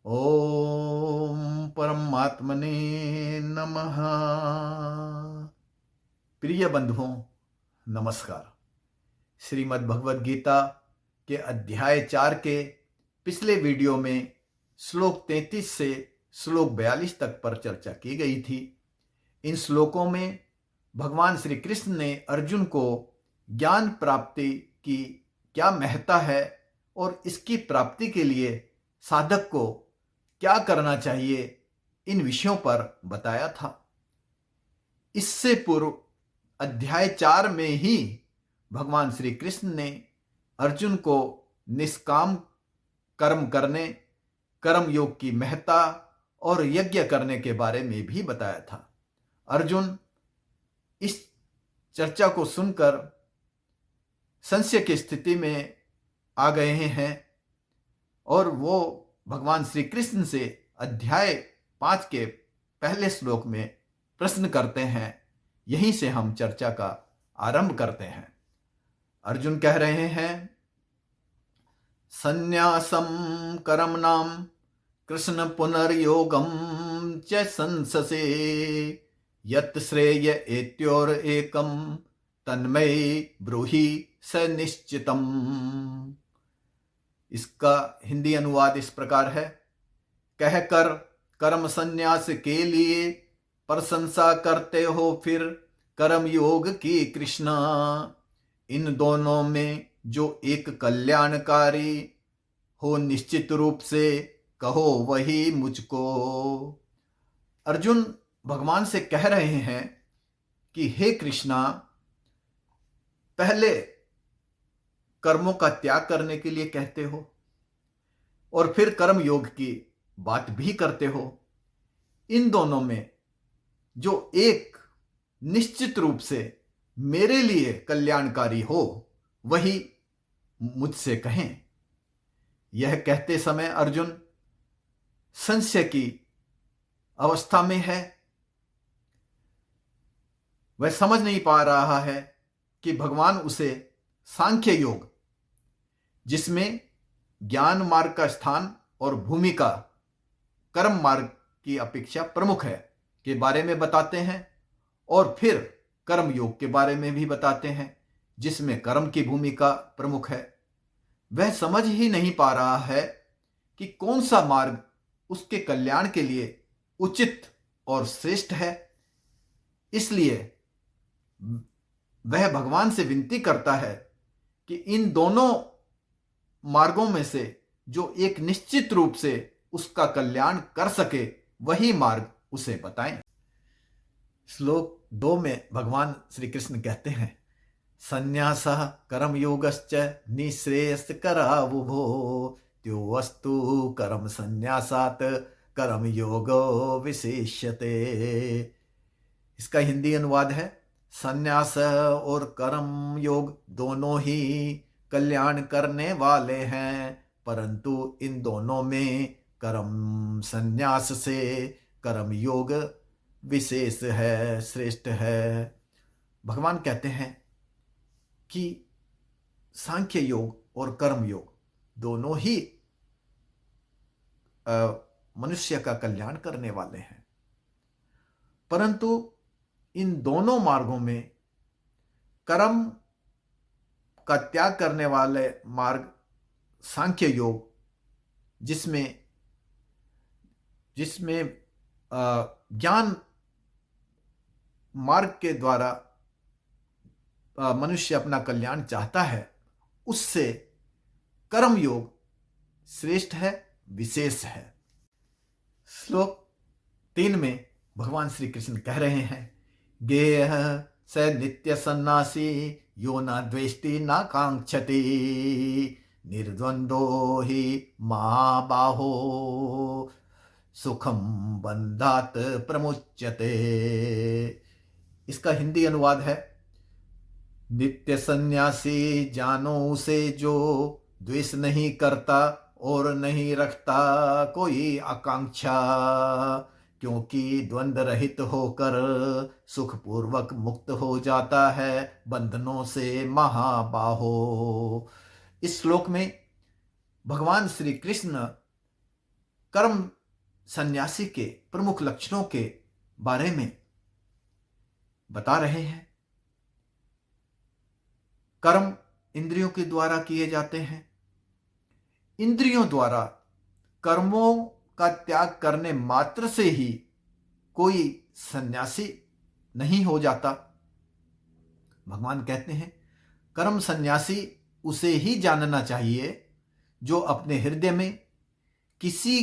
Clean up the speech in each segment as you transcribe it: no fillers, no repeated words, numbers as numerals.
ओम परमात्मने नमः। प्रिय बंधुओं, नमस्कार। श्रीमद् भगवद गीता के अध्याय 4 के पिछले वीडियो में श्लोक 33 से श्लोक 42 तक पर चर्चा की गई थी। इन श्लोकों में भगवान श्री कृष्ण ने अर्जुन को ज्ञान प्राप्ति की क्या महत्ता है और इसकी प्राप्ति के लिए साधक को क्या करना चाहिए, इन विषयों पर बताया था। इससे पूर्व अध्याय 4 में ही भगवान श्री कृष्ण ने अर्जुन को निष्काम कर्म करने, कर्म योग की महत्ता और यज्ञ करने के बारे में भी बताया था। अर्जुन इस चर्चा को सुनकर संशय की स्थिति में आ गए हैं और वो भगवान श्री कृष्ण से अध्याय 5 के पहले श्लोक में प्रश्न करते हैं। यहीं से हम चर्चा का आरंभ करते हैं। अर्जुन कह रहे हैं, संन्यासम कर्मणाम कृष्ण पुनर्योगम च संससे यत् श्रेय एत्योर एकम तन्मय ब्रूहि स निश्चितम। इसका हिंदी अनुवाद इस प्रकार है, कहकर कर्म संन्यास के लिए प्रशंसा करते हो फिर कर्म योग की कृष्णा, इन दोनों में जो एक कल्याणकारी हो निश्चित रूप से कहो वही मुझको। अर्जुन भगवान से कह रहे हैं कि हे कृष्णा, पहले कर्मों का त्याग करने के लिए कहते हो और फिर कर्म योग की बात भी करते हो। इन दोनों में जो एक निश्चित रूप से मेरे लिए कल्याणकारी हो वही मुझसे कहें। यह कहते समय अर्जुन संशय की अवस्था में है। वह समझ नहीं पा रहा है कि भगवान उसे सांख्य योग, जिसमें ज्ञान मार्ग का स्थान और भूमिका कर्म मार्ग की अपेक्षा प्रमुख है, के बारे में बताते हैं और फिर कर्म योग के बारे में भी बताते हैं, जिसमें कर्म की भूमिका प्रमुख है। वह समझ ही नहीं पा रहा है कि कौन सा मार्ग उसके कल्याण के लिए उचित और श्रेष्ठ है। इसलिए वह भगवान से विनती करता है कि इन दोनों मार्गों में से जो एक निश्चित रूप से उसका कल्याण कर सके वही मार्ग उसे बताएं। श्लोक 2 में भगवान श्री कृष्ण कहते हैं, संन्यासः कर्मयोगश्च निःश्रेयस्करावुभो त्योऽस्तु कर्म संन्यासात् कर्मयोगो विशेष्यते। इसका हिंदी अनुवाद है, संन्यास और कर्म योग दोनों ही कल्याण करने वाले हैं, परंतु इन दोनों में कर्म संन्यास से कर्म योग विशेष है, श्रेष्ठ है। भगवान कहते हैं कि सांख्य योग और कर्म योग दोनों ही मनुष्य का कल्याण करने वाले हैं, परंतु इन दोनों मार्गों में कर्म का त्याग करने वाले मार्ग सांख्य योग, जिसमें ज्ञान मार्ग के द्वारा मनुष्य अपना कल्याण चाहता है, उससे कर्म योग श्रेष्ठ है, विशेष है। श्लोक 3 में भगवान श्री कृष्ण कह रहे हैं, गेह स नित्य सन्नासी यो न द्वेष्टि न कांक्षति निर्द्वंदो ही महाबाहो सुखम बंधात प्रमुच्यते। इसका हिंदी अनुवाद है, नित्य सन्यासी जानो उसे जो द्वेष नहीं करता और नहीं रखता कोई आकांक्षा, क्योंकि द्वंद्व रहित होकर सुखपूर्वक मुक्त हो जाता है बंधनों से महाबाहो। इस श्लोक में भगवान श्री कृष्ण कर्म सन्यासी के प्रमुख लक्षणों के बारे में बता रहे हैं। कर्म इंद्रियों के द्वारा किए जाते हैं। इंद्रियों द्वारा कर्मों का त्याग करने मात्र से ही कोई सन्यासी नहीं हो जाता। भगवान कहते हैं कर्म सन्यासी उसे ही जानना चाहिए जो अपने हृदय में किसी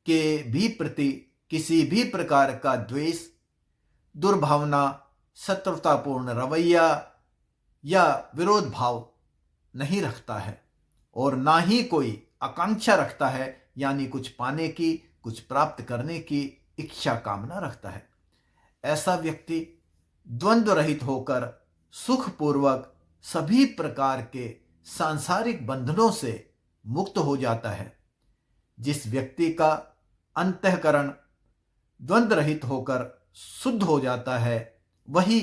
के भी प्रति किसी भी प्रकार का द्वेष, दुर्भावना, शत्रुतापूर्ण रवैया या विरोध भाव नहीं रखता है और ना ही कोई आकांक्षा रखता है, यानी कुछ पाने की, कुछ प्राप्त करने की इच्छा कामना रखता है। ऐसा व्यक्ति द्वंद्व रहित होकर सुखपूर्वक सभी प्रकार के सांसारिक बंधनों से मुक्त हो जाता है। जिस व्यक्ति का अंतःकरण द्वंद्व रहित होकर शुद्ध हो जाता है, वही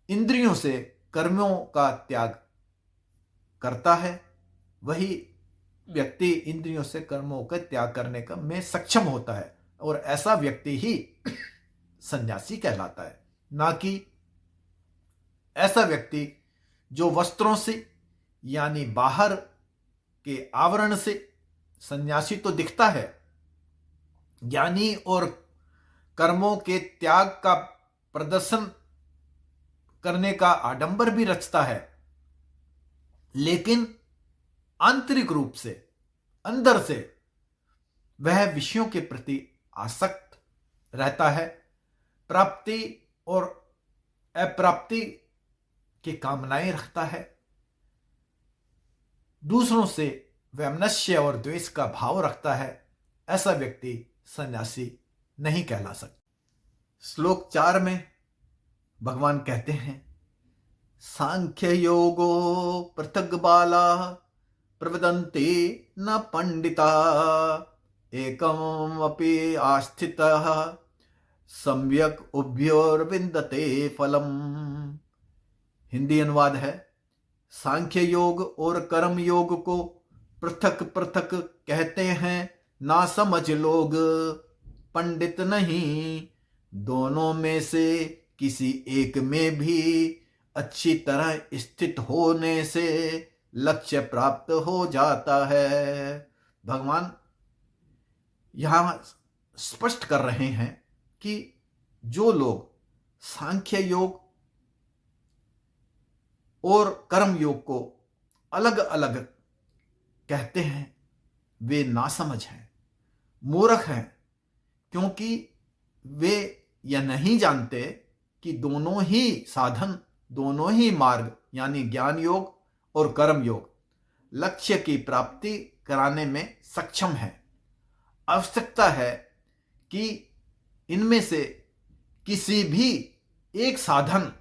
इंद्रियों से कर्मों का त्याग करता है। वही व्यक्ति इंद्रियों से कर्मों का त्याग करने का में सक्षम होता है और ऐसा व्यक्ति ही सन्यासी कहलाता है, ना कि ऐसा व्यक्ति जो वस्त्रों से यानी बाहर के आवरण से सन्यासी तो दिखता है, ज्ञानी और कर्मों के त्याग का प्रदर्शन करने का आडंबर भी रचता है, लेकिन आंतरिक रूप से अंदर से वह विषयों के प्रति आसक्त रहता है। प्राप्ति और अप्राप्ति की कामनाएं रखता है। दूसरों से वैमनस्य और द्वेष का भाव रखता है। ऐसा व्यक्ति सन्यासी नहीं कहला सकता। श्लोक 4 में भगवान कहते हैं सांख्य योगो पृथग बाला प्रवदन्ते न पंडिता एकम अपि आस्थितः सम्यक उभयोर्विन्दते फलम। हिंदी अनुवाद है सांख्य योग और कर्म योग को पृथक पृथक कहते हैं ना समझ लोग, पंडित नहीं। दोनों में से किसी एक में भी अच्छी तरह स्थित होने से लक्ष्य प्राप्त हो जाता है। भगवान यहां स्पष्ट कर रहे हैं कि जो लोग सांख्य योग और कर्म योग को अलग अलग कहते हैं वे नासमझ हैं, मूर्ख हैं, क्योंकि वे यह नहीं जानते कि दोनों ही साधन, दोनों ही मार्ग यानी ज्ञान योग और कर्म योग लक्ष्य की प्राप्ति कराने में सक्षम है। आवश्यकता है कि इनमें से किसी भी एक साधन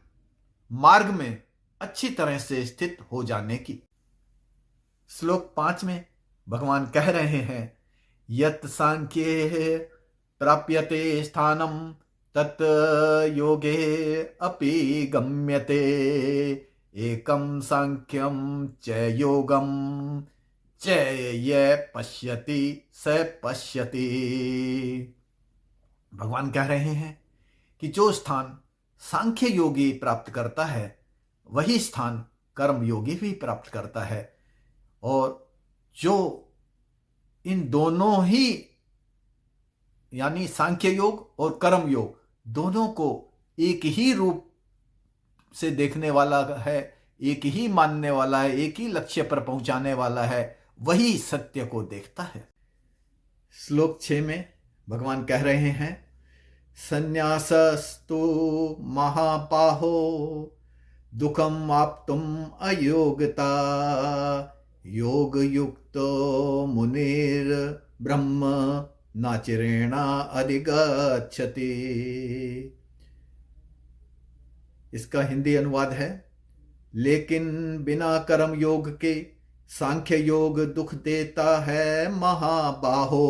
मार्ग में अच्छी तरह से स्थित हो जाने की। श्लोक 5 में भगवान कह रहे हैं यत् सांख्ये प्राप्यते स्थानम तत् योगे अपि गम्यते एकम सांख्यम च योगम च ये पश्यति स पश्यति। भगवान कह रहे हैं कि जो स्थान सांख्य योगी प्राप्त करता है वही स्थान कर्म योगी भी प्राप्त करता है, और जो इन दोनों ही यानी सांख्य योग और कर्म योग दोनों को एक ही रूप से देखने वाला है, एक ही मानने वाला है, एक ही लक्ष्य पर पहुंचाने वाला है, वही सत्य को देखता है। श्लोक 6 में भगवान कह रहे हैं संन्यासस्तु महापाहो दुखम आप्तुम अयोग्यता योग युक्तो मुनिर ब्रह्म नाचिरेणा अधिगच्छति। इसका हिंदी अनुवाद है लेकिन बिना कर्म योग के सांख्य योग दुख देता है महाबाहो।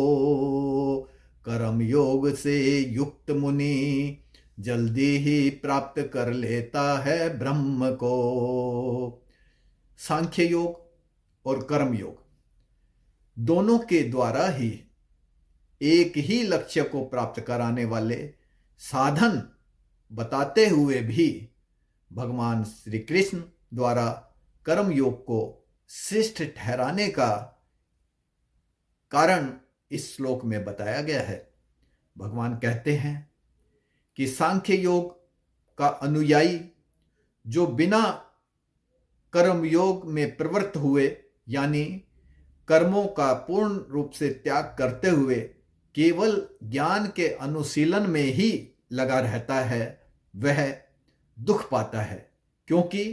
कर्म योग से युक्त मुनि जल्दी ही प्राप्त कर लेता है ब्रह्म को। सांख्य योग और कर्म योग दोनों के द्वारा ही एक ही लक्ष्य को प्राप्त कराने वाले साधन बताते हुए भी भगवान श्री कृष्ण द्वारा कर्म योग को श्रेष्ठ ठहराने का कारण इस श्लोक में बताया गया है। भगवान कहते हैं कि सांख्य योग का अनुयायी जो बिना कर्म योग में प्रवृत्त हुए, यानी कर्मों का पूर्ण रूप से त्याग करते हुए केवल ज्ञान के अनुशीलन में ही लगा रहता है, वह दुख पाता है, क्योंकि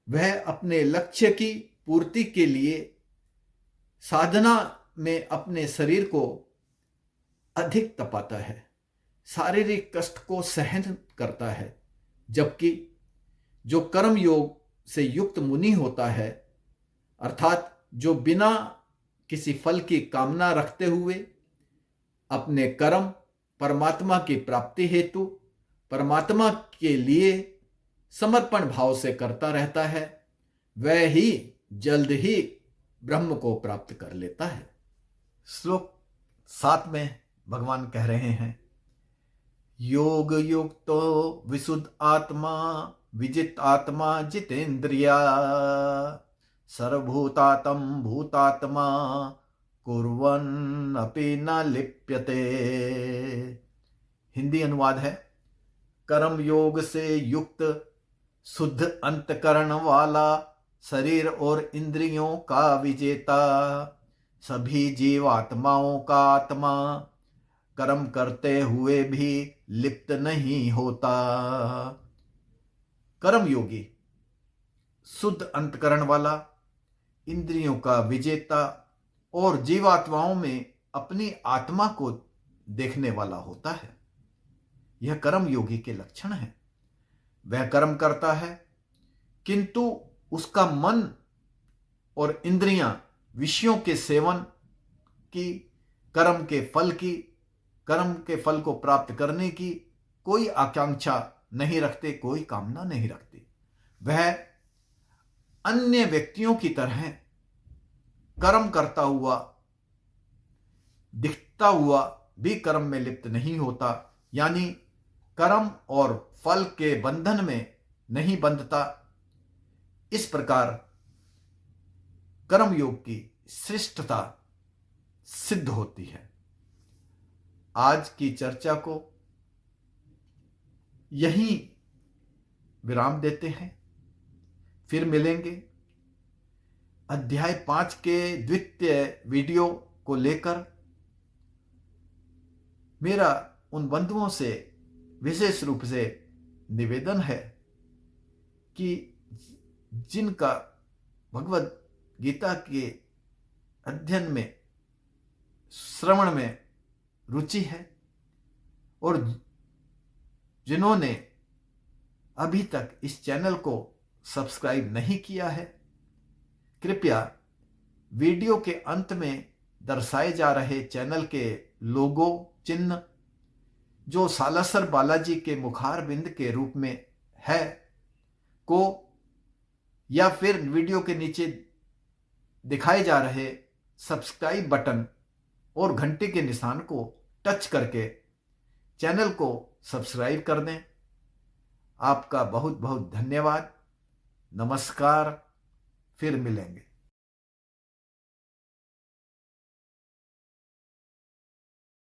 वह अपने लक्ष्य की पूर्ति के लिए साधना में अपने शरीर को अधिक तपाता है, शारीरिक कष्ट को सहन करता है। जबकि जो कर्म योग से युक्त मुनि होता है, अर्थात जो बिना किसी फल की कामना रखते हुए अपने कर्म परमात्मा की प्राप्ति हेतु परमात्मा के लिए समर्पण भाव से करता रहता है, वह ही जल्द ही ब्रह्म को प्राप्त कर लेता है। श्लोक 7 में भगवान कह रहे हैं, योग युक्तो विशुद्ध आत्मा विजित आत्मा जितेंद्रिया सर्वभूतात्म भूतात्मा कुर्वन् अपि न लिप्यते। हिंदी अनुवाद है, कर्म योग से युक्त शुद्ध अंतकरण वाला शरीर और इंद्रियों का विजेता सभी जीवात्माओं का आत्मा कर्म करते हुए भी लिप्त नहीं होता। कर्म योगी शुद्ध अंतकरण वाला, इंद्रियों का विजेता और जीवात्माओं में अपनी आत्मा को देखने वाला होता है। यह कर्म योगी के लक्षण है। वह कर्म करता है, किंतु उसका मन और इंद्रियां विषयों के सेवन की, कर्म के फल को प्राप्त करने की कोई आकांक्षा नहीं रखते, कोई कामना नहीं रखते। वह अन्य व्यक्तियों की तरह कर्म करता हुआ दिखता हुआ भी कर्म में लिप्त नहीं होता, यानी कर्म और फल के बंधन में नहीं बंधता। इस प्रकार कर्म योग की श्रेष्ठता सिद्ध होती है। आज की चर्चा को यहीं विराम देते हैं, फिर मिलेंगे अध्याय 5 के द्वितीय वीडियो को लेकर। मेरा उन बंधुओं से विशेष रूप से निवेदन है कि जिनका भगवद गीता के अध्ययन में, श्रवण में रुचि है और जिन्होंने अभी तक इस चैनल को सब्सक्राइब नहीं किया है, कृपया वीडियो के अंत में दर्शाए जा रहे चैनल के लोगो चिन्ह, जो सालासर बालाजी के मुखार बिंद के रूप में है, को, या फिर वीडियो के नीचे दिखाए जा रहे सब्सक्राइब बटन और घंटे के निशान को टच करके चैनल को सब्सक्राइब कर दें। आपका बहुत बहुत धन्यवाद। नमस्कार, फिर मिलेंगे।